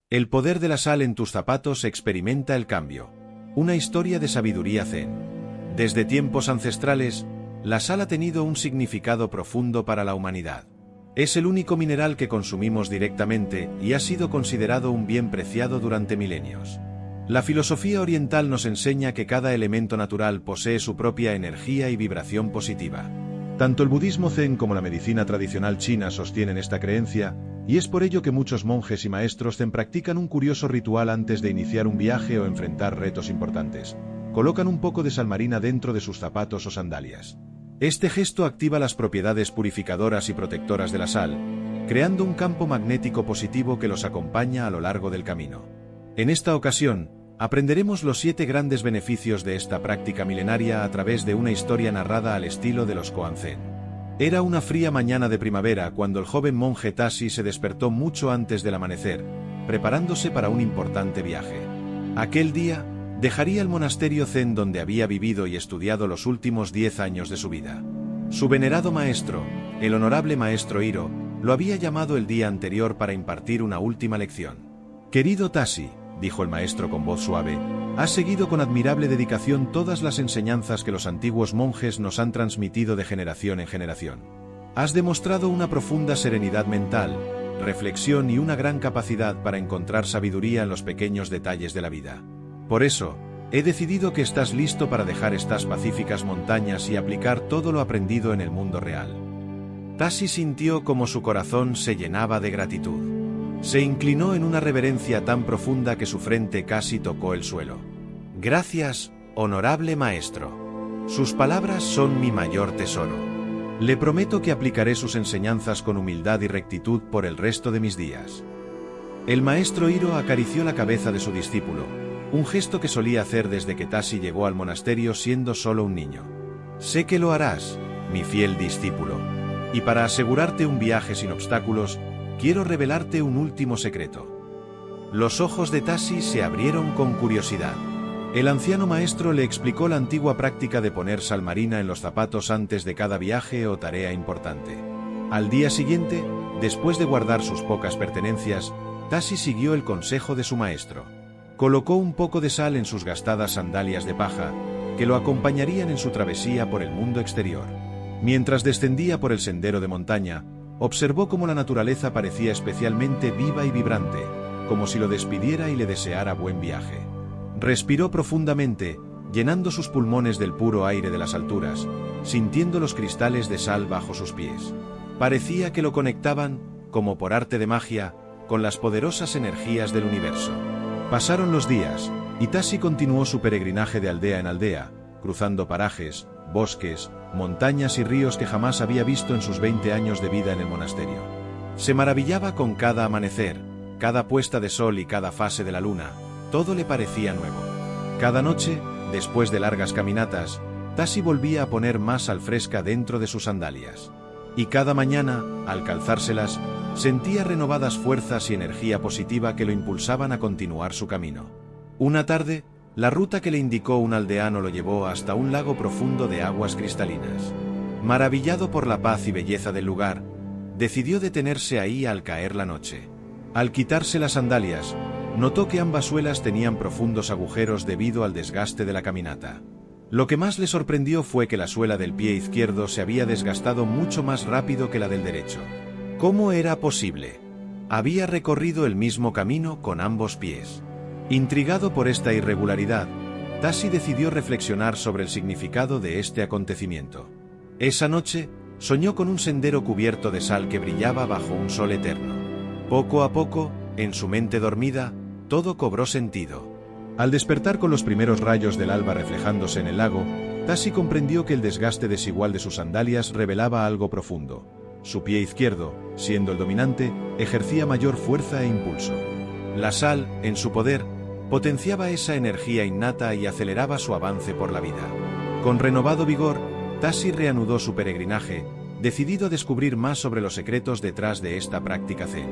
El poder de la sal en tus zapatos experimenta el cambio. Una historia de sabiduría zen. Desde tiempos ancestrales, la sal ha tenido un significado profundo para la humanidad. Es el único mineral que consumimos directamente y ha sido considerado un bien preciado durante milenios. La filosofía oriental nos enseña que cada elemento natural posee su propia energía y vibración positiva. Tanto el budismo zen como la medicina tradicional china sostienen esta creencia, y es por ello que muchos monjes y maestros zen practican un curioso ritual antes de iniciar un viaje o enfrentar retos importantes. Colocan un poco de sal marina dentro de sus zapatos o sandalias. Este gesto activa las propiedades purificadoras y protectoras de la sal, creando un campo magnético positivo que los acompaña a lo largo del camino. En esta ocasión, aprenderemos los 7 grandes beneficios de esta práctica milenaria a través de una historia narrada al estilo de los Koan Zen. Era una fría mañana de primavera cuando el joven monje Tashi se despertó mucho antes del amanecer, preparándose para un importante viaje. Aquel día, dejaría el monasterio zen donde había vivido y estudiado los últimos 10 años de su vida. Su venerado maestro, el honorable maestro Hiro, lo había llamado el día anterior para impartir una última lección. «Querido Tashi», dijo el maestro con voz suave, «has seguido con admirable dedicación todas las enseñanzas que los antiguos monjes nos han transmitido de generación en generación. Has demostrado una profunda serenidad mental, reflexión y una gran capacidad para encontrar sabiduría en los pequeños detalles de la vida. Por eso, he decidido que estás listo para dejar estas pacíficas montañas y aplicar todo lo aprendido en el mundo real». Tashi sintió como su corazón se llenaba de gratitud. Se inclinó en una reverencia tan profunda que su frente casi tocó el suelo. «Gracias, honorable maestro. Sus palabras son mi mayor tesoro. Le prometo que aplicaré sus enseñanzas con humildad y rectitud por el resto de mis días». El maestro Hiro acarició la cabeza de su discípulo, un gesto que solía hacer desde que Tashi llegó al monasterio siendo solo un niño. «Sé que lo harás, mi fiel discípulo. Y para asegurarte un viaje sin obstáculos, quiero revelarte un último secreto». Los ojos de Tashi se abrieron con curiosidad. El anciano maestro le explicó la antigua práctica de poner sal marina en los zapatos antes de cada viaje o tarea importante. Al día siguiente, después de guardar sus pocas pertenencias, Tashi siguió el consejo de su maestro. Colocó un poco de sal en sus gastadas sandalias de paja, que lo acompañarían en su travesía por el mundo exterior. Mientras descendía por el sendero de montaña, observó cómo la naturaleza parecía especialmente viva y vibrante, como si lo despidiera y le deseara buen viaje. Respiró profundamente, llenando sus pulmones del puro aire de las alturas, sintiendo los cristales de sal bajo sus pies. Parecía que lo conectaban, como por arte de magia, con las poderosas energías del universo. Pasaron los días, y Tashi continuó su peregrinaje de aldea en aldea, cruzando parajes, bosques, montañas y ríos que jamás había visto en sus 20 años de vida en el monasterio. Se maravillaba con cada amanecer, cada puesta de sol y cada fase de la luna, todo le parecía nuevo. Cada noche, después de largas caminatas, Tashi volvía a poner más sal fresca dentro de sus sandalias. Y cada mañana, al calzárselas, sentía renovadas fuerzas y energía positiva que lo impulsaban a continuar su camino. Una tarde, la ruta que le indicó un aldeano lo llevó hasta un lago profundo de aguas cristalinas. Maravillado por la paz y belleza del lugar, decidió detenerse ahí al caer la noche. Al quitarse las sandalias, notó que ambas suelas tenían profundos agujeros debido al desgaste de la caminata. Lo que más le sorprendió fue que la suela del pie izquierdo se había desgastado mucho más rápido que la del derecho. ¿Cómo era posible? Había recorrido el mismo camino con ambos pies. Intrigado por esta irregularidad, Tashi decidió reflexionar sobre el significado de este acontecimiento. Esa noche, soñó con un sendero cubierto de sal que brillaba bajo un sol eterno. Poco a poco, en su mente dormida, todo cobró sentido. Al despertar con los primeros rayos del alba reflejándose en el lago, Tashi comprendió que el desgaste desigual de sus sandalias revelaba algo profundo. Su pie izquierdo, siendo el dominante, ejercía mayor fuerza e impulso. La sal, en su poder, potenciaba esa energía innata y aceleraba su avance por la vida. Con renovado vigor, Tashi reanudó su peregrinaje, decidido a descubrir más sobre los secretos detrás de esta práctica zen.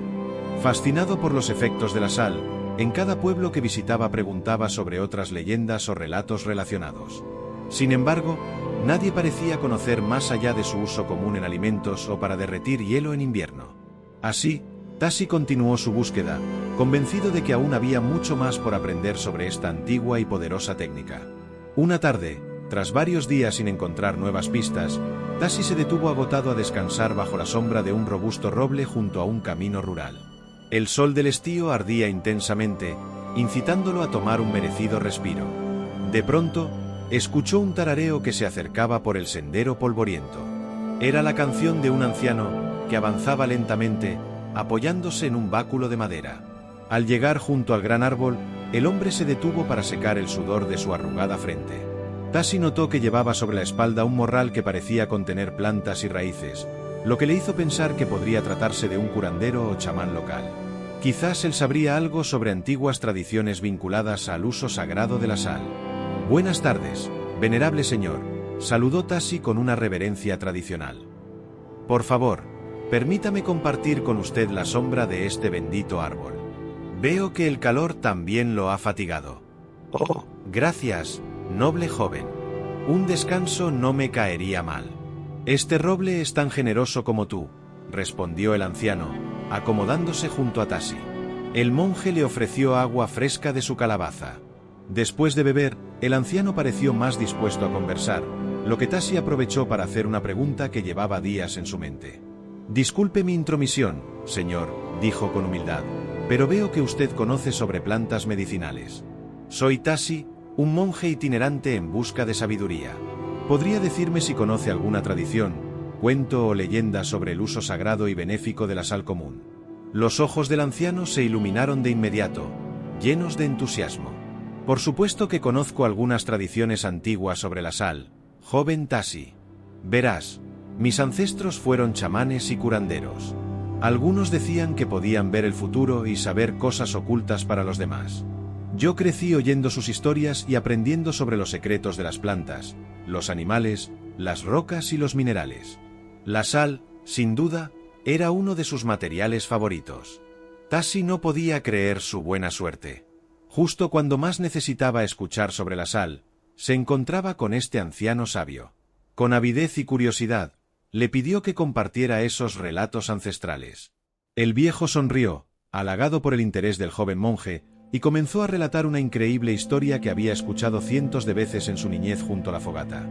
Fascinado por los efectos de la sal, en cada pueblo que visitaba preguntaba sobre otras leyendas o relatos relacionados. Sin embargo, nadie parecía conocer más allá de su uso común en alimentos o para derretir hielo en invierno. Así, Tasi continuó su búsqueda, convencido de que aún había mucho más por aprender sobre esta antigua y poderosa técnica. Una tarde, tras varios días sin encontrar nuevas pistas, Tasi se detuvo agotado a descansar bajo la sombra de un robusto roble junto a un camino rural. El sol del estío ardía intensamente, incitándolo a tomar un merecido respiro. De pronto, escuchó un tarareo que se acercaba por el sendero polvoriento. Era la canción de un anciano que avanzaba lentamente, apoyándose en un báculo de madera. Al llegar junto al gran árbol, el hombre se detuvo para secar el sudor de su arrugada frente. Tasi notó que llevaba sobre la espalda un morral que parecía contener plantas y raíces, lo que le hizo pensar que podría tratarse de un curandero o chamán local. Quizás él sabría algo sobre antiguas tradiciones vinculadas al uso sagrado de la sal. «Buenas tardes, venerable señor», saludó Tasi con una reverencia tradicional. «Por favor, permítame compartir con usted la sombra de este bendito árbol. Veo que el calor también lo ha fatigado». «Oh, gracias, noble joven. Un descanso no me caería mal. Este roble es tan generoso como tú», respondió el anciano, acomodándose junto a Tasi. El monje le ofreció agua fresca de su calabaza. Después de beber, el anciano pareció más dispuesto a conversar, lo que Tasi aprovechó para hacer una pregunta que llevaba días en su mente. «Disculpe mi intromisión, señor», dijo con humildad, «pero veo que usted conoce sobre plantas medicinales. Soy Tasi, un monje itinerante en busca de sabiduría. ¿Podría decirme si conoce alguna tradición, cuento o leyenda sobre el uso sagrado y benéfico de la sal común?» Los ojos del anciano se iluminaron de inmediato, llenos de entusiasmo. «Por supuesto que conozco algunas tradiciones antiguas sobre la sal, joven Tasi. Verás, mis ancestros fueron chamanes y curanderos. Algunos decían que podían ver el futuro y saber cosas ocultas para los demás. Yo crecí oyendo sus historias y aprendiendo sobre los secretos de las plantas, los animales, las rocas y los minerales. La sal, sin duda, era uno de sus materiales favoritos». Tasi no podía creer su buena suerte. Justo cuando más necesitaba escuchar sobre la sal, se encontraba con este anciano sabio. Con avidez y curiosidad, le pidió que compartiera esos relatos ancestrales. El viejo sonrió, halagado por el interés del joven monje, y comenzó a relatar una increíble historia que había escuchado cientos de veces en su niñez junto a la fogata.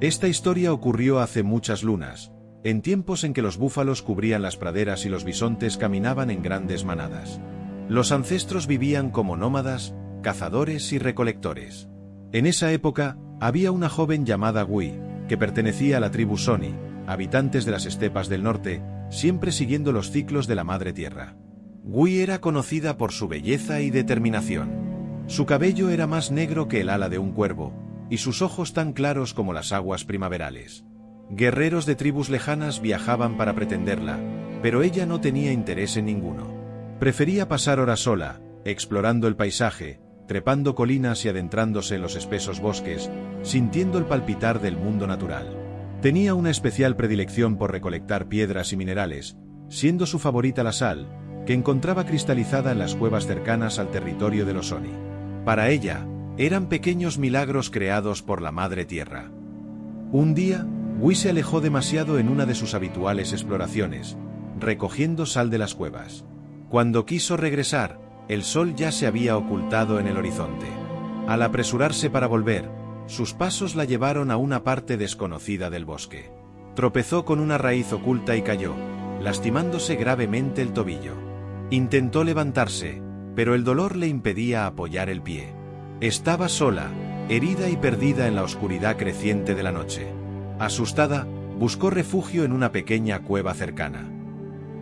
Esta historia ocurrió hace muchas lunas, en tiempos en que los búfalos cubrían las praderas y los bisontes caminaban en grandes manadas. Los ancestros vivían como nómadas, cazadores y recolectores. En esa época, había una joven llamada Gui, que pertenecía a la tribu Soni, habitantes de las estepas del norte, siempre siguiendo los ciclos de la madre tierra. Gui era conocida por su belleza y determinación. Su cabello era más negro que el ala de un cuervo, y sus ojos tan claros como las aguas primaverales. Guerreros de tribus lejanas viajaban para pretenderla, pero ella no tenía interés en ninguno. Prefería pasar horas sola, explorando el paisaje, trepando colinas y adentrándose en los espesos bosques, sintiendo el palpitar del mundo natural. Tenía una especial predilección por recolectar piedras y minerales, siendo su favorita la sal, que encontraba cristalizada en las cuevas cercanas al territorio de los Soni. Para ella, eran pequeños milagros creados por la madre tierra. Un día, Gui se alejó demasiado en una de sus habituales exploraciones, recogiendo sal de las cuevas. Cuando quiso regresar, el sol ya se había ocultado en el horizonte. Al apresurarse para volver, sus pasos la llevaron a una parte desconocida del bosque. Tropezó con una raíz oculta y cayó, lastimándose gravemente el tobillo. Intentó levantarse, pero el dolor le impedía apoyar el pie. Estaba sola, herida y perdida en la oscuridad creciente de la noche. Asustada, buscó refugio en una pequeña cueva cercana.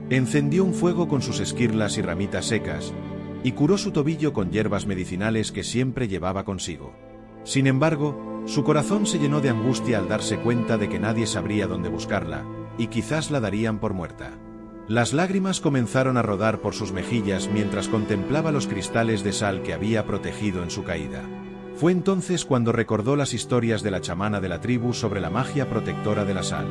Encendió un fuego con sus esquirlas y ramitas secas, y curó su tobillo con hierbas medicinales que siempre llevaba consigo. Sin embargo, su corazón se llenó de angustia al darse cuenta de que nadie sabría dónde buscarla, y quizás la darían por muerta. Las lágrimas comenzaron a rodar por sus mejillas mientras contemplaba los cristales de sal que había protegido en su caída. Fue entonces cuando recordó las historias de la chamana de la tribu sobre la magia protectora de la sal.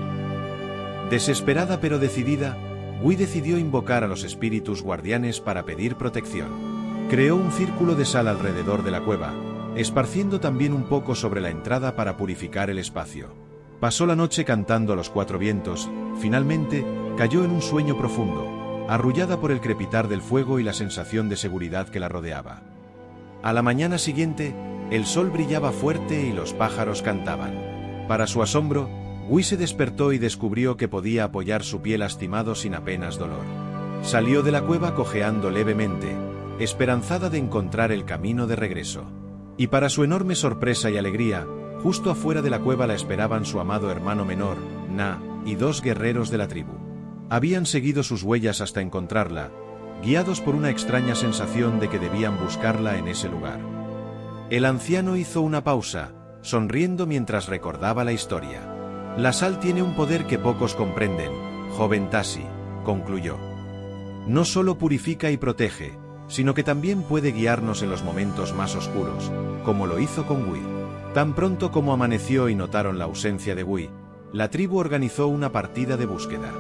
Desesperada pero decidida, Gui decidió invocar a los espíritus guardianes para pedir protección. Creó un círculo de sal alrededor de la cueva, esparciendo también un poco sobre la entrada para purificar el espacio. Pasó la noche cantando a los cuatro vientos, finalmente, cayó en un sueño profundo, arrullada por el crepitar del fuego y la sensación de seguridad que la rodeaba. A la mañana siguiente, el sol brillaba fuerte y los pájaros cantaban. Para su asombro, Gui se despertó y descubrió que podía apoyar su pie lastimado sin apenas dolor. Salió de la cueva cojeando levemente, esperanzada de encontrar el camino de regreso. Y para su enorme sorpresa y alegría, justo afuera de la cueva la esperaban su amado hermano menor, Na, y 2 guerreros de la tribu. Habían seguido sus huellas hasta encontrarla, guiados por una extraña sensación de que debían buscarla en ese lugar. El anciano hizo una pausa, sonriendo mientras recordaba la historia. La sal tiene un poder que pocos comprenden, joven Tasi, concluyó. No solo purifica y protege, sino que también puede guiarnos en los momentos más oscuros, como lo hizo con Gui. Tan pronto como amaneció y notaron la ausencia de Gui, la tribu organizó una partida de búsqueda.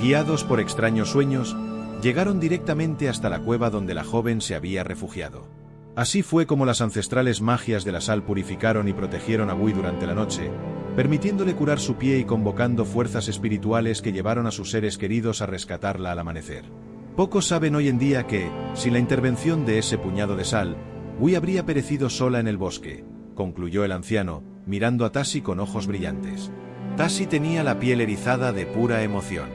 Guiados por extraños sueños, llegaron directamente hasta la cueva donde la joven se había refugiado. Así fue como las ancestrales magias de la sal purificaron y protegieron a Gui durante la noche, permitiéndole curar su pie y convocando fuerzas espirituales que llevaron a sus seres queridos a rescatarla al amanecer. Pocos saben hoy en día que, sin la intervención de ese puñado de sal, Gui habría perecido sola en el bosque, concluyó el anciano, mirando a Tasi con ojos brillantes. Tasi tenía la piel erizada de pura emoción.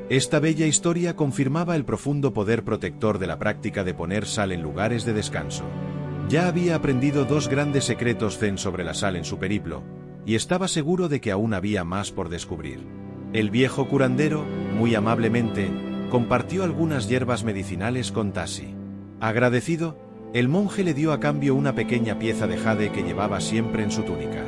Esta bella historia confirmaba el profundo poder protector de la práctica de poner sal en lugares de descanso. Ya había aprendido 2 grandes secretos zen sobre la sal en su periplo, y estaba seguro de que aún había más por descubrir. El viejo curandero, muy amablemente, compartió algunas hierbas medicinales con Tasi. Agradecido, el monje le dio a cambio una pequeña pieza de jade que llevaba siempre en su túnica.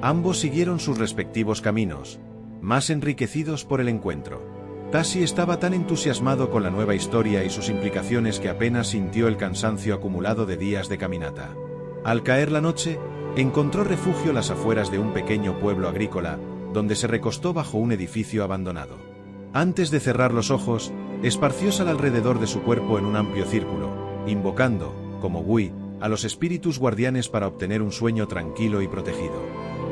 Ambos siguieron sus respectivos caminos, más enriquecidos por el encuentro. Tasi estaba tan entusiasmado con la nueva historia y sus implicaciones que apenas sintió el cansancio acumulado de días de caminata. Al caer la noche, encontró refugio a las afueras de un pequeño pueblo agrícola, donde se recostó bajo un edificio abandonado. Antes de cerrar los ojos, esparció sal alrededor de su cuerpo en un amplio círculo, invocando, como Gui, a los espíritus guardianes para obtener un sueño tranquilo y protegido.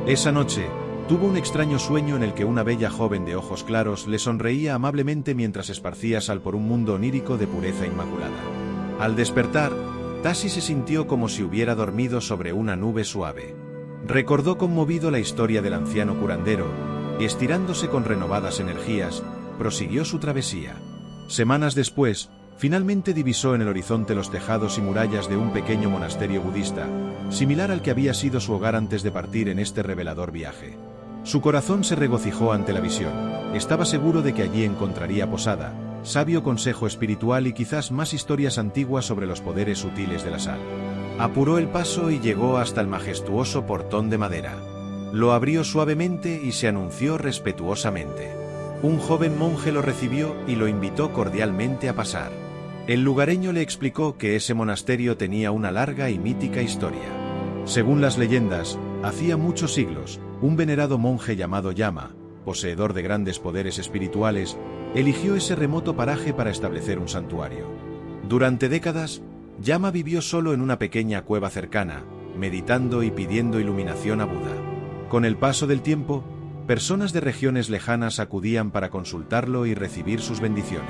Esa noche, tuvo un extraño sueño en el que una bella joven de ojos claros le sonreía amablemente mientras esparcía sal por un mundo onírico de pureza inmaculada. Al despertar, Tasi se sintió como si hubiera dormido sobre una nube suave. Recordó conmovido la historia del anciano curandero, y estirándose con renovadas energías, prosiguió su travesía. Semanas después, finalmente divisó en el horizonte los tejados y murallas de un pequeño monasterio budista, similar al que había sido su hogar antes de partir en este revelador viaje. Su corazón se regocijó ante la visión. Estaba seguro de que allí encontraría posada, sabio consejo espiritual y quizás más historias antiguas sobre los poderes sutiles de la sal. Apuró el paso y llegó hasta el majestuoso portón de madera. Lo abrió suavemente y se anunció respetuosamente. Un joven monje lo recibió y lo invitó cordialmente a pasar. El lugareño le explicó que ese monasterio tenía una larga y mítica historia. Según las leyendas, hacía muchos siglos, un venerado monje llamado Yama, poseedor de grandes poderes espirituales, eligió ese remoto paraje para establecer un santuario. Durante décadas, Yama vivió solo en una pequeña cueva cercana, meditando y pidiendo iluminación a Buda. Con el paso del tiempo, personas de regiones lejanas acudían para consultarlo y recibir sus bendiciones.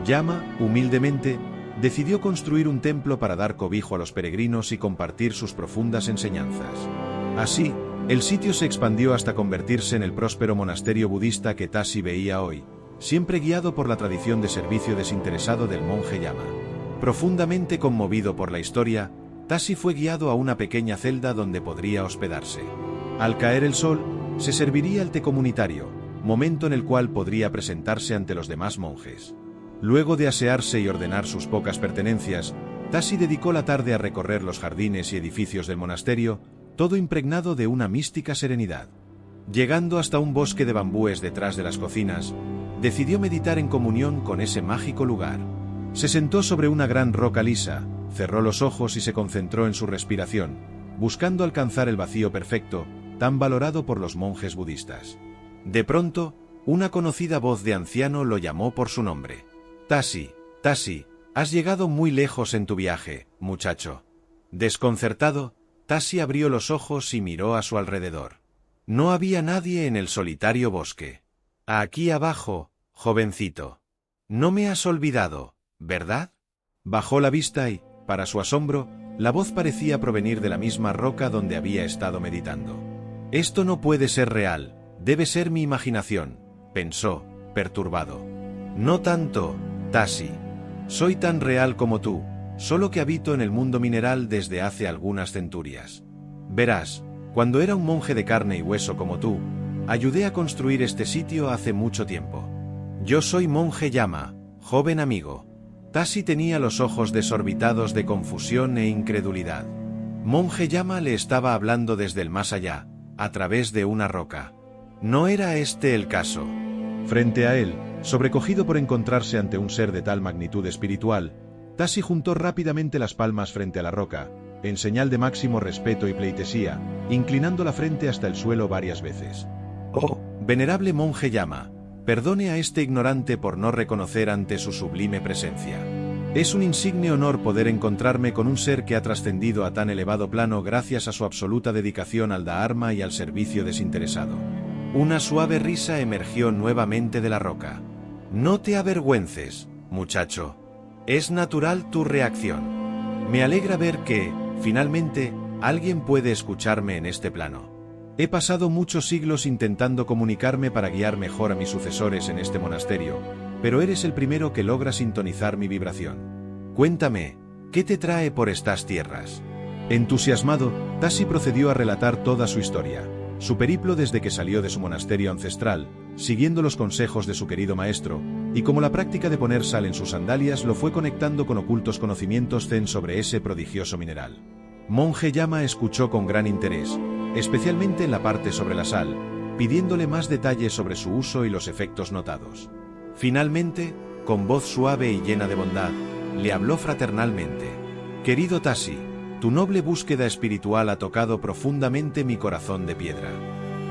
Yama, humildemente, decidió construir un templo para dar cobijo a los peregrinos y compartir sus profundas enseñanzas. Así, el sitio se expandió hasta convertirse en el próspero monasterio budista que Tasi veía hoy, siempre guiado por la tradición de servicio desinteresado del monje Yama. Profundamente conmovido por la historia, Tasi fue guiado a una pequeña celda donde podría hospedarse. Al caer el sol, se serviría el té comunitario, momento en el cual podría presentarse ante los demás monjes. Luego de asearse y ordenar sus pocas pertenencias, Tasi dedicó la tarde a recorrer los jardines y edificios del monasterio, todo impregnado de una mística serenidad. Llegando hasta un bosque de bambúes detrás de las cocinas, decidió meditar en comunión con ese mágico lugar. Se sentó sobre una gran roca lisa, cerró los ojos y se concentró en su respiración, buscando alcanzar el vacío perfecto, tan valorado por los monjes budistas. De pronto, una conocida voz de anciano lo llamó por su nombre. Tasi, Tasi, has llegado muy lejos en tu viaje, muchacho. Desconcertado, Tasi abrió los ojos y miró a su alrededor. No había nadie en el solitario bosque. Aquí abajo, jovencito. No me has olvidado, ¿verdad? Bajó la vista y, para su asombro, la voz parecía provenir de la misma roca donde había estado meditando. Esto no puede ser real, debe ser mi imaginación, pensó, perturbado. No tanto, Tasi. Soy tan real como tú, solo que habito en el mundo mineral desde hace algunas centurias. Verás, cuando era un monje de carne y hueso como tú, ayudé a construir este sitio hace mucho tiempo. Yo soy monje Yama, joven amigo. Tasi tenía los ojos desorbitados de confusión e incredulidad. Monje Yama le estaba hablando desde el más allá, a través de una roca. ¿No era este el caso? Frente a él, sobrecogido por encontrarse ante un ser de tal magnitud espiritual, Tasi juntó rápidamente las palmas frente a la roca, en señal de máximo respeto y pleitesía, inclinando la frente hasta el suelo varias veces. Oh, venerable monje Yama, perdone a este ignorante por no reconocer ante su sublime presencia. Es un insigne honor poder encontrarme con un ser que ha trascendido a tan elevado plano gracias a su absoluta dedicación al Dharma y al servicio desinteresado. Una suave risa emergió nuevamente de la roca. No te avergüences, muchacho. Es natural tu reacción. Me alegra ver que, finalmente, alguien puede escucharme en este plano. He pasado muchos siglos intentando comunicarme para guiar mejor a mis sucesores en este monasterio, pero eres el primero que logra sintonizar mi vibración. Cuéntame, ¿qué te trae por estas tierras? Entusiasmado, Tasi procedió a relatar toda su historia, su periplo desde que salió de su monasterio ancestral, siguiendo los consejos de su querido maestro, y cómo la práctica de poner sal en sus sandalias lo fue conectando con ocultos conocimientos zen sobre ese prodigioso mineral. Monje Yama escuchó con gran interés, especialmente en la parte sobre la sal, pidiéndole más detalles sobre su uso y los efectos notados. Finalmente, con voz suave y llena de bondad, le habló fraternalmente. Querido Tasi, tu noble búsqueda espiritual ha tocado profundamente mi corazón de piedra.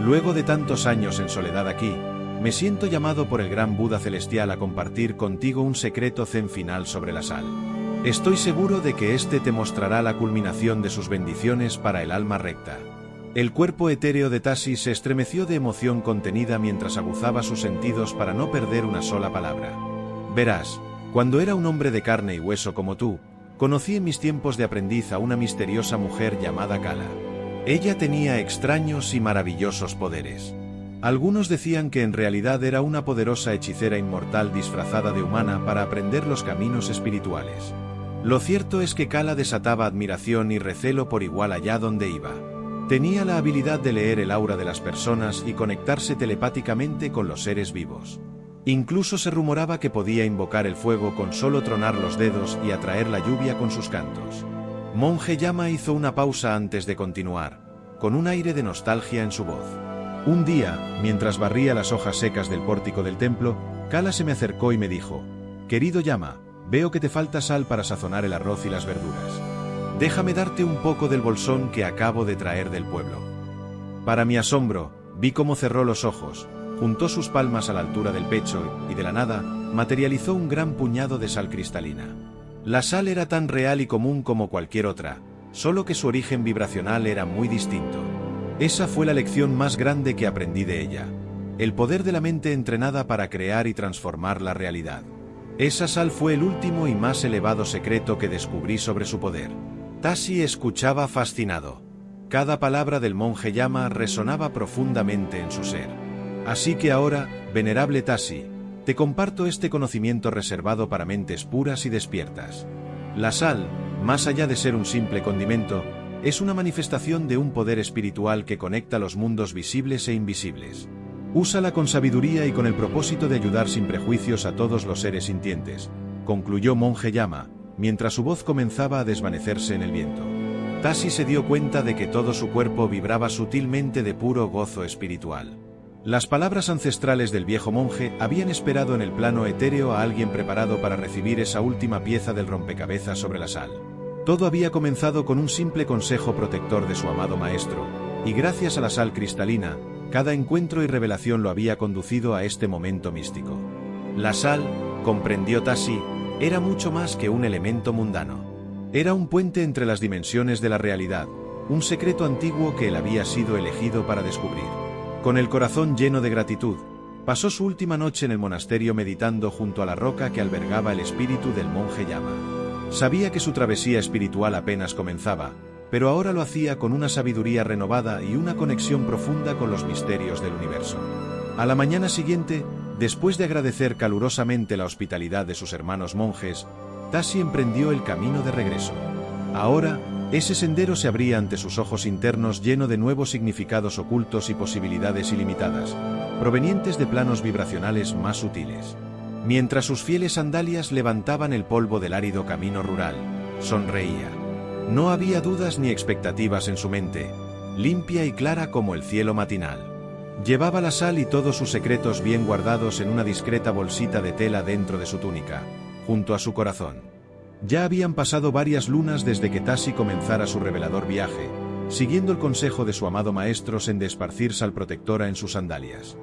Luego de tantos años en soledad aquí, me siento llamado por el gran Buda celestial a compartir contigo un secreto zen final sobre la sal. Estoy seguro de que este te mostrará la culminación de sus bendiciones para el alma recta. El cuerpo etéreo de Tasi se estremeció de emoción contenida mientras aguzaba sus sentidos para no perder una sola palabra. Verás, cuando era un hombre de carne y hueso como tú, conocí en mis tiempos de aprendiz a una misteriosa mujer llamada Kala. Ella tenía extraños y maravillosos poderes. Algunos decían que en realidad era una poderosa hechicera inmortal disfrazada de humana para aprender los caminos espirituales. Lo cierto es que Kala desataba admiración y recelo por igual allá donde iba. Tenía la habilidad de leer el aura de las personas y conectarse telepáticamente con los seres vivos. Incluso se rumoraba que podía invocar el fuego con solo tronar los dedos y atraer la lluvia con sus cantos. Monje Yama hizo una pausa antes de continuar, con un aire de nostalgia en su voz. Un día, mientras barría las hojas secas del pórtico del templo, Kala se me acercó y me dijo: «Querido Yama, veo que te falta sal para sazonar el arroz y las verduras. Déjame darte un poco del bolsón que acabo de traer del pueblo». Para mi asombro, vi cómo cerró los ojos, juntó sus palmas a la altura del pecho y de la nada, materializó un gran puñado de sal cristalina. La sal era tan real y común como cualquier otra, solo que su origen vibracional era muy distinto. Esa fue la lección más grande que aprendí de ella. El poder de la mente entrenada para crear y transformar la realidad. Esa sal fue el último y más elevado secreto que descubrí sobre su poder. Tasi escuchaba fascinado. Cada palabra del monje Yama resonaba profundamente en su ser. Así que ahora, venerable Tasi, te comparto este conocimiento reservado para mentes puras y despiertas. La sal, más allá de ser un simple condimento, es una manifestación de un poder espiritual que conecta los mundos visibles e invisibles. Úsala con sabiduría y con el propósito de ayudar sin prejuicios a todos los seres sintientes, concluyó monje Yama, mientras su voz comenzaba a desvanecerse en el viento. Tasi se dio cuenta de que todo su cuerpo vibraba sutilmente de puro gozo espiritual. Las palabras ancestrales del viejo monje habían esperado en el plano etéreo a alguien preparado para recibir esa última pieza del rompecabezas sobre la sal. Todo había comenzado con un simple consejo protector de su amado maestro, y gracias a la sal cristalina, cada encuentro y revelación lo había conducido a este momento místico. La sal, comprendió Tasi, era mucho más que un elemento mundano. Era un puente entre las dimensiones de la realidad, un secreto antiguo que él había sido elegido para descubrir. Con el corazón lleno de gratitud, Pasó su última noche en el monasterio meditando junto a la roca que albergaba el espíritu del monje llama. Sabía que su travesía espiritual apenas comenzaba, pero ahora lo hacía con una sabiduría renovada y una conexión profunda con los misterios del universo. A la mañana siguiente, después de agradecer calurosamente la hospitalidad de sus hermanos monjes, Tasi emprendió el camino de regreso. Ahora, ese sendero se abría ante sus ojos internos lleno de nuevos significados ocultos y posibilidades ilimitadas, provenientes de planos vibracionales más sutiles. Mientras sus fieles sandalias levantaban el polvo del árido camino rural, sonreía. No había dudas ni expectativas en su mente, limpia y clara como el cielo matinal. Llevaba la sal y todos sus secretos bien guardados en una discreta bolsita de tela dentro de su túnica, junto a su corazón. Ya habían pasado varias lunas desde que Tasi comenzara su revelador viaje, siguiendo el consejo de su amado maestro en de esparcir sal protectora en sus sandalias.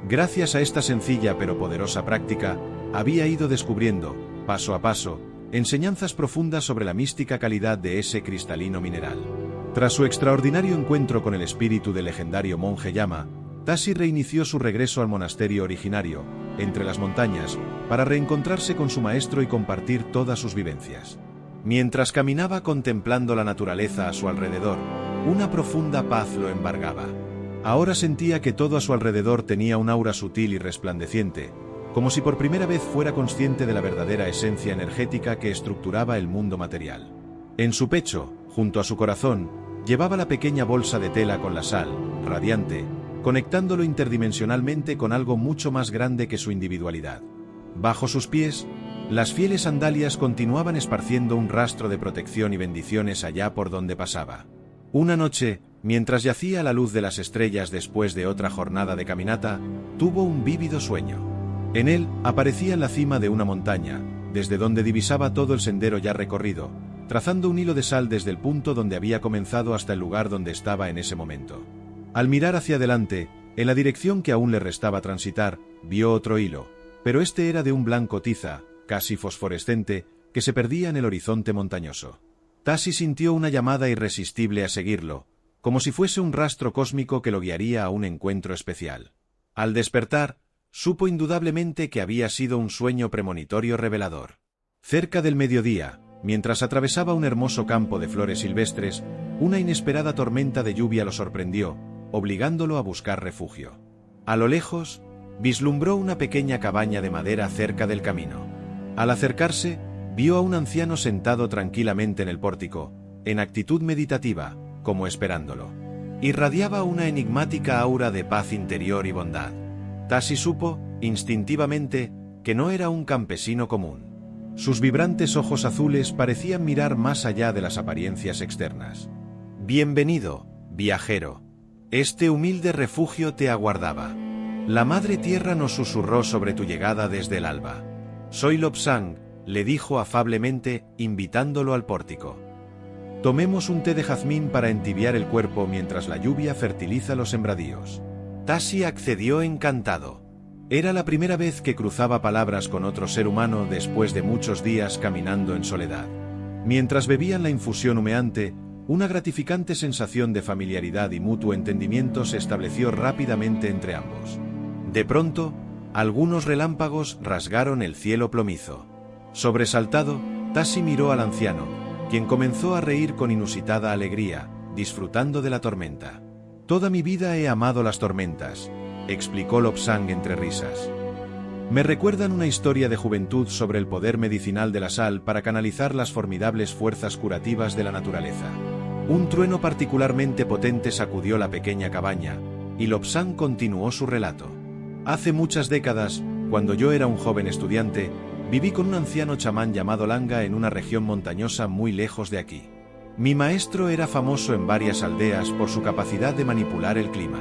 Gracias a esta sencilla pero poderosa práctica, había ido descubriendo, paso a paso, enseñanzas profundas sobre la mística calidad de ese cristalino mineral. Tras su extraordinario encuentro con el espíritu del legendario monje llama, Tasi reinició su regreso al monasterio originario, entre las montañas, para reencontrarse con su maestro y compartir todas sus vivencias. Mientras caminaba contemplando la naturaleza a su alrededor, una profunda paz lo embargaba. Ahora sentía que todo a su alrededor tenía un aura sutil y resplandeciente, como si por primera vez fuera consciente de la verdadera esencia energética que estructuraba el mundo material. En su pecho, junto a su corazón, llevaba la pequeña bolsa de tela con la sal, radiante, conectándolo interdimensionalmente con algo mucho más grande que su individualidad. Bajo sus pies, las fieles sandalias continuaban esparciendo un rastro de protección y bendiciones allá por donde pasaba. Una noche, mientras yacía a la luz de las estrellas después de otra jornada de caminata, tuvo un vívido sueño. En él, aparecía en la cima de una montaña, desde donde divisaba todo el sendero ya recorrido, trazando un hilo de sal desde el punto donde había comenzado hasta el lugar donde estaba en ese momento. Al mirar hacia adelante, en la dirección que aún le restaba transitar, vio otro hilo, pero este era de un blanco tiza, casi fosforescente, que se perdía en el horizonte montañoso. Tasi sintió una llamada irresistible a seguirlo, como si fuese un rastro cósmico que lo guiaría a un encuentro especial. Al despertar, supo indudablemente que había sido un sueño premonitorio revelador. Cerca del mediodía, mientras atravesaba un hermoso campo de flores silvestres, una inesperada tormenta de lluvia lo sorprendió, obligándolo a buscar refugio. A lo lejos, vislumbró una pequeña cabaña de madera cerca del camino. Al acercarse, vio a un anciano sentado tranquilamente en el pórtico, en actitud meditativa, como esperándolo. Irradiaba una enigmática aura de paz interior y bondad. Tasi supo, instintivamente, que no era un campesino común. Sus vibrantes ojos azules parecían mirar más allá de las apariencias externas. «Bienvenido, viajero. Este humilde refugio te aguardaba. La Madre Tierra nos susurró sobre tu llegada desde el alba. Soy Lobsang», le dijo afablemente, invitándolo al pórtico. «Tomemos un té de jazmín para entibiar el cuerpo mientras la lluvia fertiliza los sembradíos». Tasi accedió encantado. Era la primera vez que cruzaba palabras con otro ser humano después de muchos días caminando en soledad. Mientras bebían la infusión humeante, una gratificante sensación de familiaridad y mutuo entendimiento se estableció rápidamente entre ambos. De pronto, algunos relámpagos rasgaron el cielo plomizo. Sobresaltado, Tasi miró al anciano, quien comenzó a reír con inusitada alegría, disfrutando de la tormenta. «Toda mi vida he amado las tormentas», explicó Lobsang entre risas. «Me recuerdan una historia de juventud sobre el poder medicinal de la sal para canalizar las formidables fuerzas curativas de la naturaleza». Un trueno particularmente potente sacudió la pequeña cabaña, y Lobsang continuó su relato. «Hace muchas décadas, cuando yo era un joven estudiante, viví con un anciano chamán llamado Langa en una región montañosa muy lejos de aquí. Mi maestro era famoso en varias aldeas por su capacidad de manipular el clima.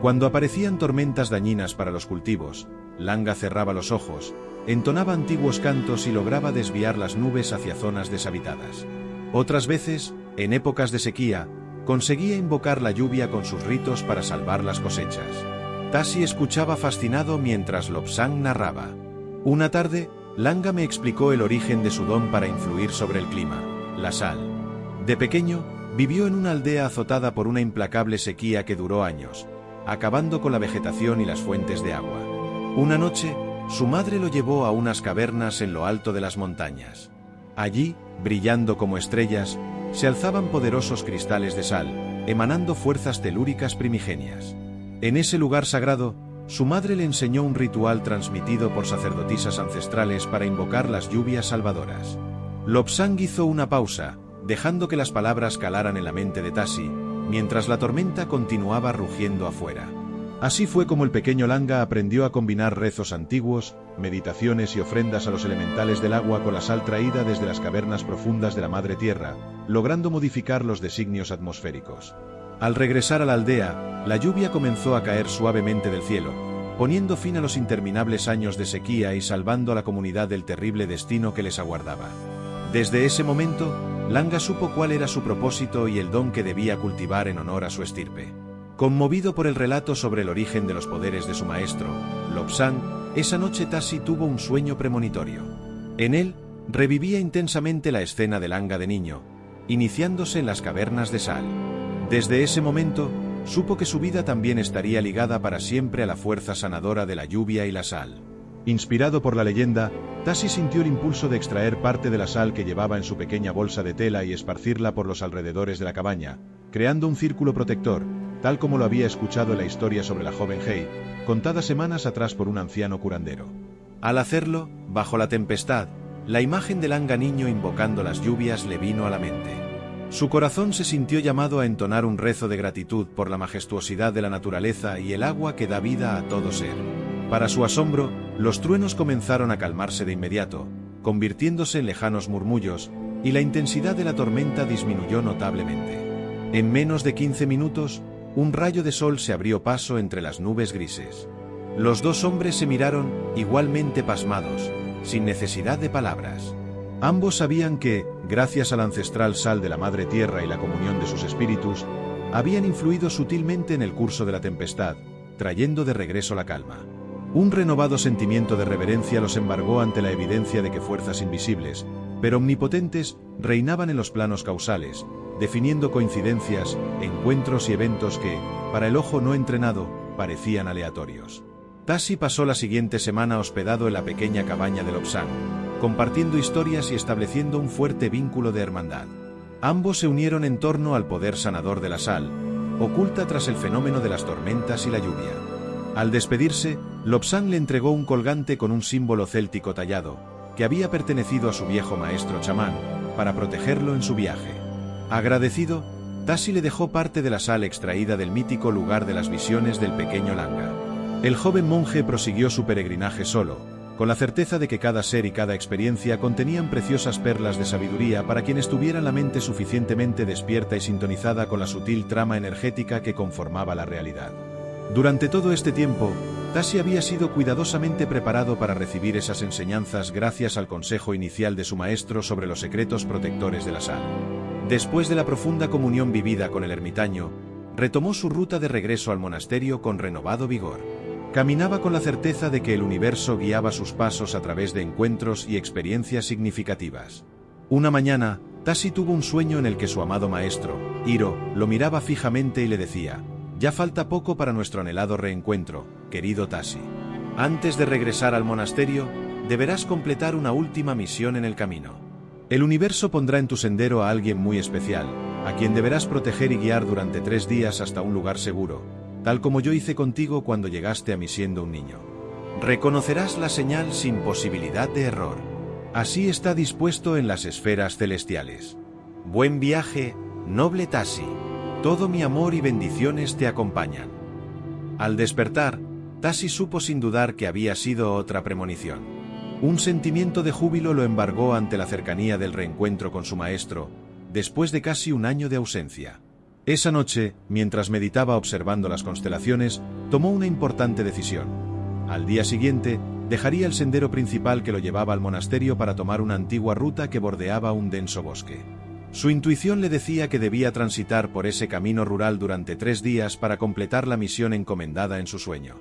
Cuando aparecían tormentas dañinas para los cultivos, Langa cerraba los ojos, entonaba antiguos cantos y lograba desviar las nubes hacia zonas deshabitadas. Otras veces, en épocas de sequía, conseguía invocar la lluvia con sus ritos para salvar las cosechas». Tasi escuchaba fascinado mientras Lobsang narraba. Una tarde, Langa me explicó el origen de su don para influir sobre el clima, la sal. De pequeño, vivió en una aldea azotada por una implacable sequía que duró años, acabando con la vegetación y las fuentes de agua. Una noche, su madre lo llevó a unas cavernas en lo alto de las montañas. Allí, brillando como estrellas, se alzaban poderosos cristales de sal, emanando fuerzas telúricas primigenias. En ese lugar sagrado, su madre le enseñó un ritual transmitido por sacerdotisas ancestrales para invocar las lluvias salvadoras. Lobsang hizo una pausa, dejando que las palabras calaran en la mente de Tasi, mientras la tormenta continuaba rugiendo afuera. Así fue como el pequeño Langa aprendió a combinar rezos antiguos, meditaciones y ofrendas a los elementales del agua con la sal traída desde las cavernas profundas de la Madre Tierra, logrando modificar los designios atmosféricos. Al regresar a la aldea, la lluvia comenzó a caer suavemente del cielo, poniendo fin a los interminables años de sequía y salvando a la comunidad del terrible destino que les aguardaba. Desde ese momento, Langa supo cuál era su propósito y el don que debía cultivar en honor a su estirpe. Conmovido por el relato sobre el origen de los poderes de su maestro, Lobsang, esa noche Tasi tuvo un sueño premonitorio. En él, revivía intensamente la escena de Langa de niño, iniciándose en las cavernas de sal. Desde ese momento, supo que su vida también estaría ligada para siempre a la fuerza sanadora de la lluvia y la sal. Inspirado por la leyenda, Tasi sintió el impulso de extraer parte de la sal que llevaba en su pequeña bolsa de tela y esparcirla por los alrededores de la cabaña, creando un círculo protector, tal como lo había escuchado en la historia sobre la joven Hei, contada semanas atrás por un anciano curandero. Al hacerlo, bajo la tempestad, la imagen del Langa niño invocando las lluvias le vino a la mente. Su corazón se sintió llamado a entonar un rezo de gratitud por la majestuosidad de la naturaleza y el agua que da vida a todo ser. Para su asombro, los truenos comenzaron a calmarse de inmediato, convirtiéndose en lejanos murmullos, y la intensidad de la tormenta disminuyó notablemente. En menos de 15 minutos, un rayo de sol se abrió paso entre las nubes grises. Los dos hombres se miraron, igualmente pasmados, sin necesidad de palabras. Ambos sabían que, gracias a la ancestral sal de la Madre Tierra y la comunión de sus espíritus, habían influido sutilmente en el curso de la tempestad, trayendo de regreso la calma. Un renovado sentimiento de reverencia los embargó ante la evidencia de que fuerzas invisibles, pero omnipotentes, reinaban en los planos causales, definiendo coincidencias, encuentros y eventos que, para el ojo no entrenado, parecían aleatorios. Tasi pasó la siguiente semana hospedado en la pequeña cabaña de Lobsang, compartiendo historias y estableciendo un fuerte vínculo de hermandad. Ambos se unieron en torno al poder sanador de la sal, oculta tras el fenómeno de las tormentas y la lluvia. Al despedirse, Lobsang le entregó un colgante con un símbolo céltico tallado, que había pertenecido a su viejo maestro chamán, para protegerlo en su viaje. Agradecido, Tasi le dejó parte de la sal extraída del mítico lugar de las visiones del pequeño Langa. El joven monje prosiguió su peregrinaje solo, con la certeza de que cada ser y cada experiencia contenían preciosas perlas de sabiduría para quienes tuvieran la mente suficientemente despierta y sintonizada con la sutil trama energética que conformaba la realidad. Durante todo este tiempo, Tasi había sido cuidadosamente preparado para recibir esas enseñanzas gracias al consejo inicial de su maestro sobre los secretos protectores de la sal. Después de la profunda comunión vivida con el ermitaño, retomó su ruta de regreso al monasterio con renovado vigor. Caminaba con la certeza de que el universo guiaba sus pasos a través de encuentros y experiencias significativas. Una mañana, Tasi tuvo un sueño en el que su amado maestro, Hiro, lo miraba fijamente y le decía: «Ya falta poco para nuestro anhelado reencuentro, querido Tasi. Antes de regresar al monasterio, deberás completar una última misión en el camino. El universo pondrá en tu sendero a alguien muy especial, a quien deberás proteger y guiar durante 3 días hasta un lugar seguro, tal como yo hice contigo cuando llegaste a mí siendo un niño. Reconocerás la señal sin posibilidad de error. Así está dispuesto en las esferas celestiales. Buen viaje, noble Tasi. Todo mi amor y bendiciones te acompañan». Al despertar, Tasi supo sin dudar que había sido otra premonición. Un sentimiento de júbilo lo embargó ante la cercanía del reencuentro con su maestro, después de casi un año de ausencia. Esa noche, mientras meditaba observando las constelaciones, tomó una importante decisión. Al día siguiente, dejaría el sendero principal que lo llevaba al monasterio para tomar una antigua ruta que bordeaba un denso bosque. Su intuición le decía que debía transitar por ese camino rural durante 3 días para completar la misión encomendada en su sueño.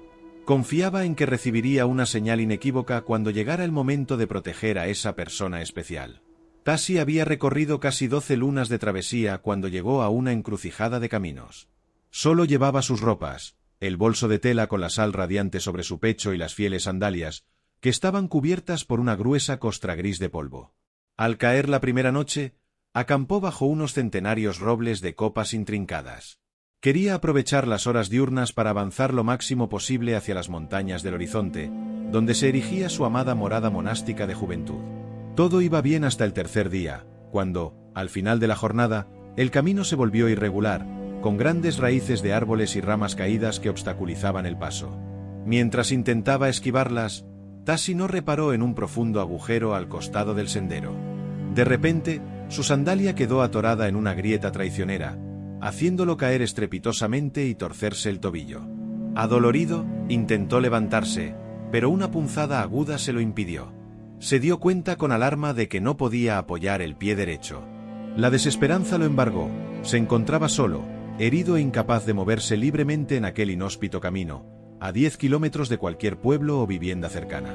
Confiaba en que recibiría una señal inequívoca cuando llegara el momento de proteger a esa persona especial. Tasi había recorrido casi 12 lunas de travesía cuando llegó a una encrucijada de caminos. Solo llevaba sus ropas, el bolso de tela con la sal radiante sobre su pecho y las fieles sandalias, que estaban cubiertas por una gruesa costra gris de polvo. Al caer la primera noche, acampó bajo unos centenarios robles de copas intrincadas. Quería aprovechar las horas diurnas para avanzar lo máximo posible hacia las montañas del horizonte, donde se erigía su amada morada monástica de juventud. Todo iba bien hasta el tercer día, cuando, al final de la jornada, el camino se volvió irregular, con grandes raíces de árboles y ramas caídas que obstaculizaban el paso. Mientras intentaba esquivarlas, Tasi no reparó en un profundo agujero al costado del sendero. De repente, su sandalia quedó atorada en una grieta traicionera, haciéndolo caer estrepitosamente y torcerse el tobillo. Adolorido, intentó levantarse, pero una punzada aguda se lo impidió. Se dio cuenta con alarma de que no podía apoyar el pie derecho. La desesperanza lo embargó, se encontraba solo, herido e incapaz de moverse libremente en aquel inhóspito camino, a 10 kilómetros de cualquier pueblo o vivienda cercana.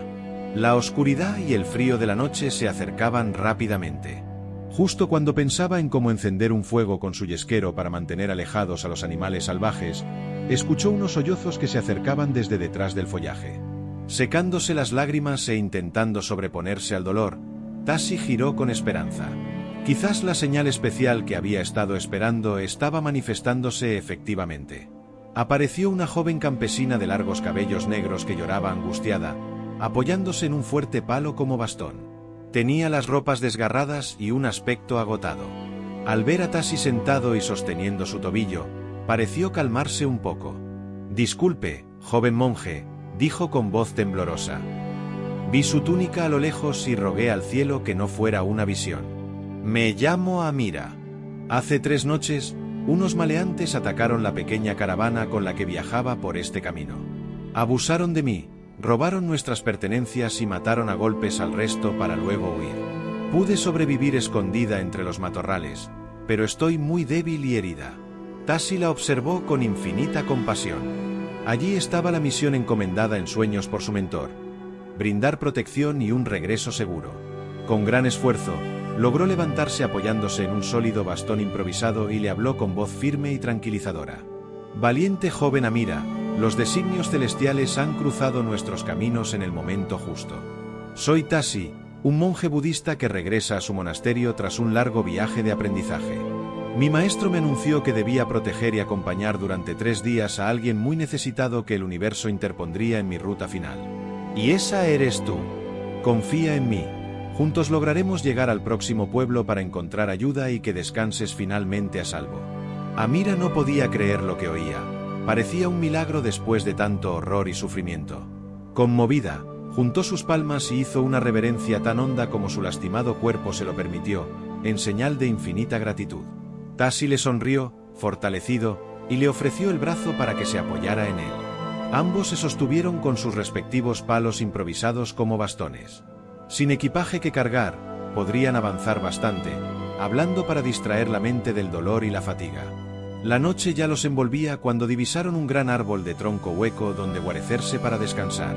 La oscuridad y el frío de la noche se acercaban rápidamente. Justo cuando pensaba en cómo encender un fuego con su yesquero para mantener alejados a los animales salvajes, escuchó unos sollozos que se acercaban desde detrás del follaje. Secándose las lágrimas e intentando sobreponerse al dolor, Tasi giró con esperanza. Quizás la señal especial que había estado esperando estaba manifestándose efectivamente. Apareció una joven campesina de largos cabellos negros que lloraba angustiada, apoyándose en un fuerte palo como bastón. Tenía las ropas desgarradas y un aspecto agotado. Al ver a Tasi sentado y sosteniendo su tobillo, pareció calmarse un poco. «Disculpe, joven monje», dijo con voz temblorosa. «Vi su túnica a lo lejos y rogué al cielo que no fuera una visión. Me llamo Amira. Hace 3 noches, unos maleantes atacaron la pequeña caravana con la que viajaba por este camino. Abusaron de mí, robaron nuestras pertenencias y mataron a golpes al resto para luego huir. Pude sobrevivir escondida entre los matorrales, pero estoy muy débil y herida». Tasi la observó con infinita compasión. Allí estaba la misión encomendada en sueños por su mentor: brindar protección y un regreso seguro. Con gran esfuerzo, logró levantarse apoyándose en un sólido bastón improvisado y le habló con voz firme y tranquilizadora. «Valiente joven Amira, los designios celestiales han cruzado nuestros caminos en el momento justo. Soy Tasi, un monje budista que regresa a su monasterio tras un largo viaje de aprendizaje. Mi maestro me anunció que debía proteger y acompañar durante 3 días a alguien muy necesitado que el universo interpondría en mi ruta final. Y esa eres tú. Confía en mí. Juntos lograremos llegar al próximo pueblo para encontrar ayuda y que descanses finalmente a salvo». Amira no podía creer lo que oía. Parecía un milagro después de tanto horror y sufrimiento. Conmovida, juntó sus palmas y hizo una reverencia tan honda como su lastimado cuerpo se lo permitió, en señal de infinita gratitud. Tasi le sonrió, fortalecido, y le ofreció el brazo para que se apoyara en él. Ambos se sostuvieron con sus respectivos palos improvisados como bastones. Sin equipaje que cargar, podrían avanzar bastante, hablando para distraer la mente del dolor y la fatiga. La noche ya los envolvía cuando divisaron un gran árbol de tronco hueco donde guarecerse para descansar.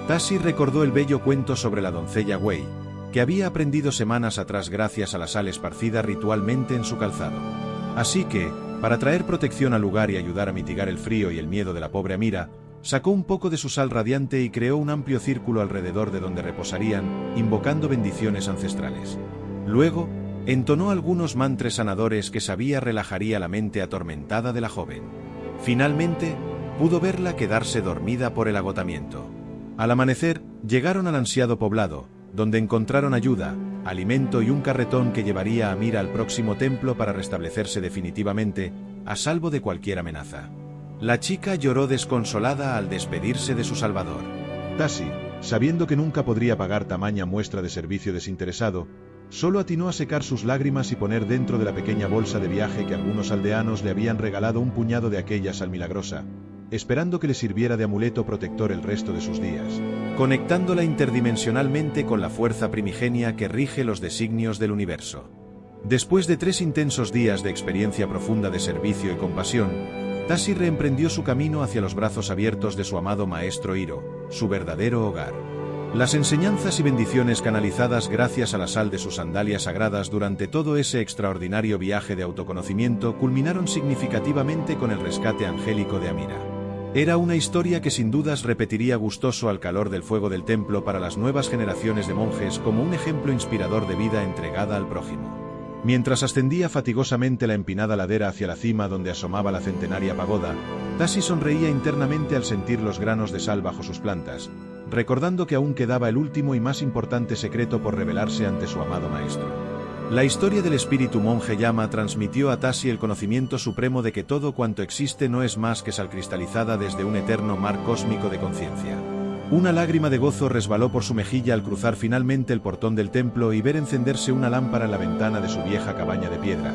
Tasi recordó el bello cuento sobre la doncella Wei, que había aprendido semanas atrás gracias a la sal esparcida ritualmente en su calzado. Así que, para traer protección al lugar y ayudar a mitigar el frío y el miedo de la pobre Amira, sacó un poco de su sal radiante y creó un amplio círculo alrededor de donde reposarían, invocando bendiciones ancestrales. Luego, entonó algunos mantras sanadores que sabía relajaría la mente atormentada de la joven. Finalmente, pudo verla quedarse dormida por el agotamiento. Al amanecer, llegaron al ansiado poblado, donde encontraron ayuda, alimento y un carretón que llevaría a Amira al próximo templo para restablecerse definitivamente, a salvo de cualquier amenaza. La chica lloró desconsolada al despedirse de su salvador. Tasi, sabiendo que nunca podría pagar tamaña muestra de servicio desinteresado, solo atinó a secar sus lágrimas y poner dentro de la pequeña bolsa de viaje que algunos aldeanos le habían regalado un puñado de aquella sal milagrosa, esperando que le sirviera de amuleto protector el resto de sus días, conectándola interdimensionalmente con la fuerza primigenia que rige los designios del universo. Después de 3 intensos días de experiencia profunda de servicio y compasión, Tasi reemprendió su camino hacia los brazos abiertos de su amado maestro Hiro, su verdadero hogar. Las enseñanzas y bendiciones canalizadas gracias a la sal de sus sandalias sagradas durante todo ese extraordinario viaje de autoconocimiento culminaron significativamente con el rescate angélico de Amira. Era una historia que sin dudas repetiría gustoso al calor del fuego del templo para las nuevas generaciones de monjes como un ejemplo inspirador de vida entregada al prójimo. Mientras ascendía fatigosamente la empinada ladera hacia la cima donde asomaba la centenaria pagoda, Tasi sonreía internamente al sentir los granos de sal bajo sus plantas, recordando que aún quedaba el último y más importante secreto por revelarse ante su amado maestro. La historia del espíritu monje llama transmitió a Tasi el conocimiento supremo de que todo cuanto existe no es más que sal cristalizada desde un eterno mar cósmico de conciencia. Una lágrima de gozo resbaló por su mejilla al cruzar finalmente el portón del templo y ver encenderse una lámpara en la ventana de su vieja cabaña de piedra,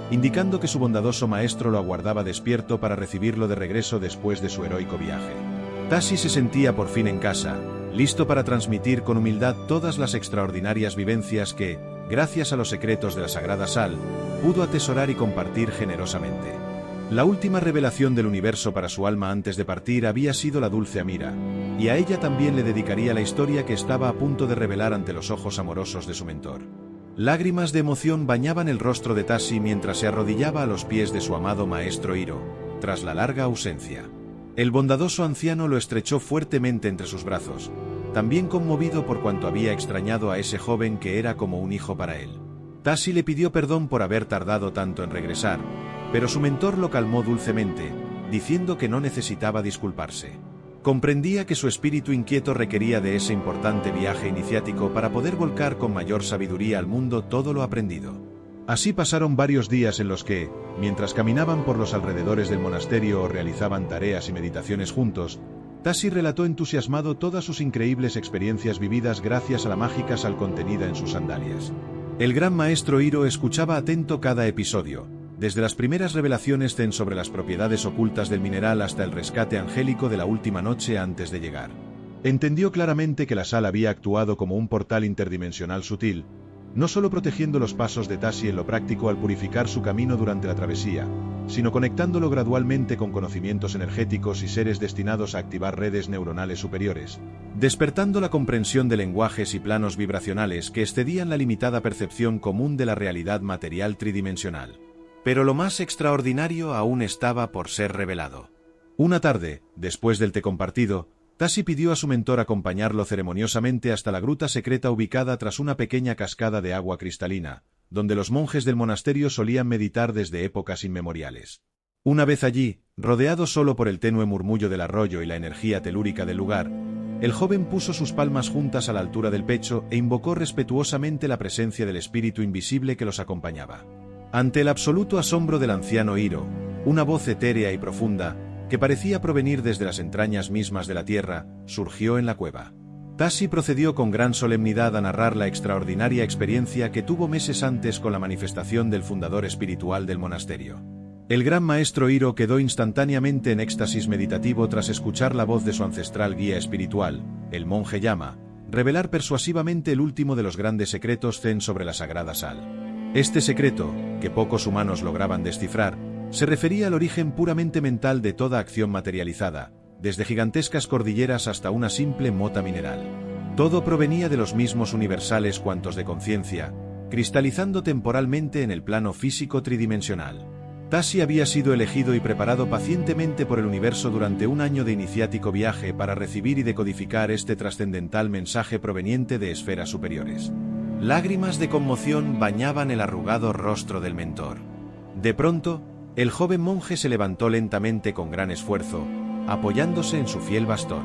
indicando que su bondadoso maestro lo aguardaba despierto para recibirlo de regreso después de su heroico viaje. Tasi se sentía por fin en casa, listo para transmitir con humildad todas las extraordinarias vivencias que, gracias a los secretos de la sagrada sal, pudo atesorar y compartir generosamente. La última revelación del universo para su alma antes de partir había sido la dulce Amira, y a ella también le dedicaría la historia que estaba a punto de revelar ante los ojos amorosos de su mentor. Lágrimas de emoción bañaban el rostro de Tasi mientras se arrodillaba a los pies de su amado maestro Hiro, tras la larga ausencia. El bondadoso anciano lo estrechó fuertemente entre sus brazos, también conmovido por cuanto había extrañado a ese joven que era como un hijo para él. Tasi le pidió perdón por haber tardado tanto en regresar, pero su mentor lo calmó dulcemente, diciendo que no necesitaba disculparse. Comprendía que su espíritu inquieto requería de ese importante viaje iniciático para poder volcar con mayor sabiduría al mundo todo lo aprendido. Así pasaron varios días en los que, mientras caminaban por los alrededores del monasterio o realizaban tareas y meditaciones juntos, Tasi relató entusiasmado todas sus increíbles experiencias vividas gracias a la mágica sal contenida en sus sandalias. El gran maestro Hiro escuchaba atento cada episodio, desde las primeras revelaciones Zen sobre las propiedades ocultas del mineral hasta el rescate angélico de la última noche antes de llegar. Entendió claramente que la sal había actuado como un portal interdimensional sutil, no solo protegiendo los pasos de Tasi en lo práctico al purificar su camino durante la travesía, sino conectándolo gradualmente con conocimientos energéticos y seres destinados a activar redes neuronales superiores, despertando la comprensión de lenguajes y planos vibracionales que excedían la limitada percepción común de la realidad material tridimensional. Pero lo más extraordinario aún estaba por ser revelado. Una tarde, después del té compartido, Tasi pidió a su mentor acompañarlo ceremoniosamente hasta la gruta secreta ubicada tras una pequeña cascada de agua cristalina, donde los monjes del monasterio solían meditar desde épocas inmemoriales. Una vez allí, rodeado solo por el tenue murmullo del arroyo y la energía telúrica del lugar, el joven puso sus palmas juntas a la altura del pecho e invocó respetuosamente la presencia del espíritu invisible que los acompañaba. Ante el absoluto asombro del anciano Hiro, una voz etérea y profunda, que parecía provenir desde las entrañas mismas de la tierra, surgió en la cueva. Tasi procedió con gran solemnidad a narrar la extraordinaria experiencia que tuvo meses antes con la manifestación del fundador espiritual del monasterio. El gran maestro Hiro quedó instantáneamente en éxtasis meditativo tras escuchar la voz de su ancestral guía espiritual, el monje Yama, revelar persuasivamente el último de los grandes secretos Zen sobre la sagrada sal. Este secreto, que pocos humanos lograban descifrar, se refería al origen puramente mental de toda acción materializada, desde gigantescas cordilleras hasta una simple mota mineral. Todo provenía de los mismos universales cuantos de conciencia, cristalizando temporalmente en el plano físico tridimensional. Tasi había sido elegido y preparado pacientemente por el universo durante un año de iniciático viaje para recibir y decodificar este trascendental mensaje proveniente de esferas superiores. Lágrimas de conmoción bañaban el arrugado rostro del mentor. De pronto, el joven monje se levantó lentamente con gran esfuerzo, apoyándose en su fiel bastón.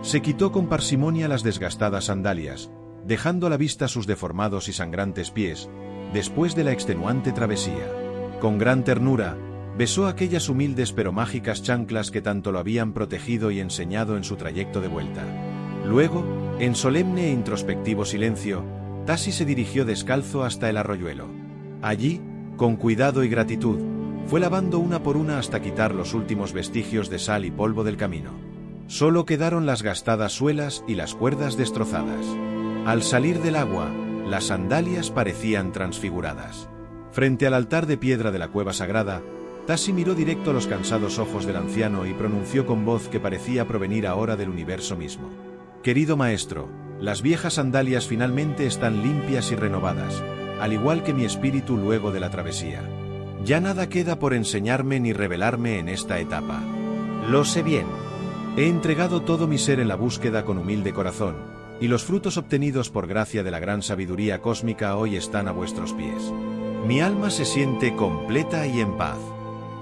Se quitó con parsimonia las desgastadas sandalias, dejando a la vista sus deformados y sangrantes pies, después de la extenuante travesía. Con gran ternura, besó aquellas humildes pero mágicas chanclas que tanto lo habían protegido y enseñado en su trayecto de vuelta. Luego, en solemne e introspectivo silencio, Tasi se dirigió descalzo hasta el arroyuelo. Allí, con cuidado y gratitud, fue lavando una por una hasta quitar los últimos vestigios de sal y polvo del camino. Solo quedaron las gastadas suelas y las cuerdas destrozadas. Al salir del agua, las sandalias parecían transfiguradas. Frente al altar de piedra de la cueva sagrada, Tasi miró directo a los cansados ojos del anciano y pronunció con voz que parecía provenir ahora del universo mismo. Querido maestro, las viejas sandalias finalmente están limpias y renovadas, al igual que mi espíritu luego de la travesía. Ya nada queda por enseñarme ni revelarme en esta etapa. Lo sé bien. He entregado todo mi ser en la búsqueda con humilde corazón, y los frutos obtenidos por gracia de la gran sabiduría cósmica hoy están a vuestros pies. Mi alma se siente completa y en paz.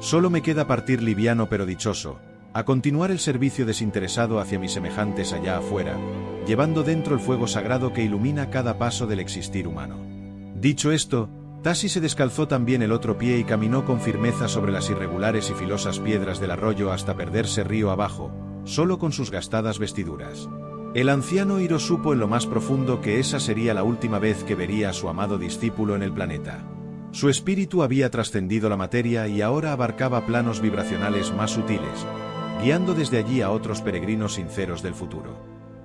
Solo me queda partir liviano pero dichoso, a continuar el servicio desinteresado hacia mis semejantes allá afuera, llevando dentro el fuego sagrado que ilumina cada paso del existir humano. Dicho esto, Tasi se descalzó también el otro pie y caminó con firmeza sobre las irregulares y filosas piedras del arroyo hasta perderse río abajo, solo con sus gastadas vestiduras. El anciano Hiro supo en lo más profundo que esa sería la última vez que vería a su amado discípulo en el planeta. Su espíritu había trascendido la materia y ahora abarcaba planos vibracionales más sutiles, guiando desde allí a otros peregrinos sinceros del futuro.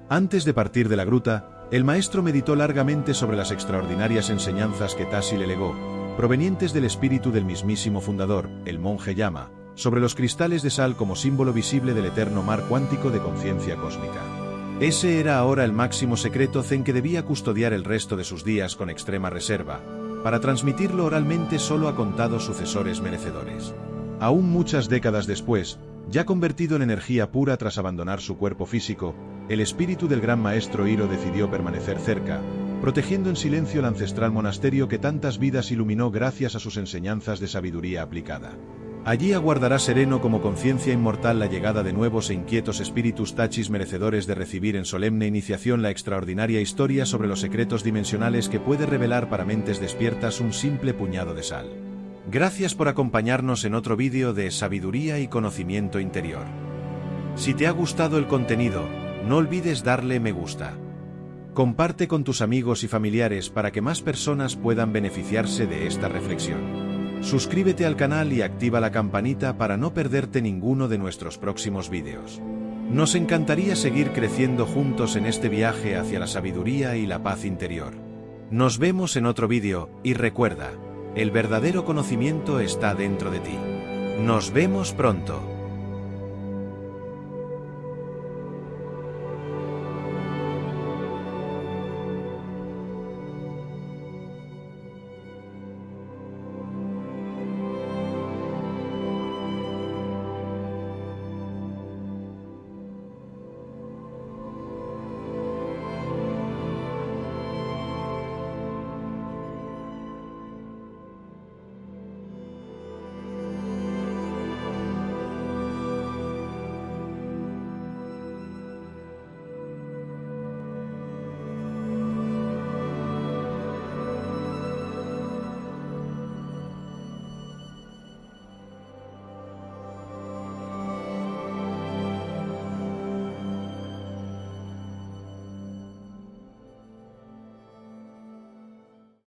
Antes de partir de la gruta, el maestro meditó largamente sobre las extraordinarias enseñanzas que Tasi le legó, provenientes del espíritu del mismísimo fundador, el monje Yama, sobre los cristales de sal como símbolo visible del eterno mar cuántico de conciencia cósmica. Ese era ahora el máximo secreto zen que debía custodiar el resto de sus días con extrema reserva, para transmitirlo oralmente solo a contados sucesores merecedores. Aún muchas décadas después, ya convertido en energía pura tras abandonar su cuerpo físico, el espíritu del gran maestro Hiro decidió permanecer cerca, protegiendo en silencio el ancestral monasterio que tantas vidas iluminó gracias a sus enseñanzas de sabiduría aplicada. Allí aguardará sereno como conciencia inmortal la llegada de nuevos e inquietos espíritus tachis merecedores de recibir en solemne iniciación la extraordinaria historia sobre los secretos dimensionales que puede revelar para mentes despiertas un simple puñado de sal. Gracias por acompañarnos en otro vídeo de sabiduría y conocimiento interior. Si te ha gustado el contenido, no olvides darle me gusta. Comparte con tus amigos y familiares para que más personas puedan beneficiarse de esta reflexión. Suscríbete al canal y activa la campanita para no perderte ninguno de nuestros próximos vídeos. Nos encantaría seguir creciendo juntos en este viaje hacia la sabiduría y la paz interior. Nos vemos en otro vídeo, y recuerda, el verdadero conocimiento está dentro de ti. Nos vemos pronto.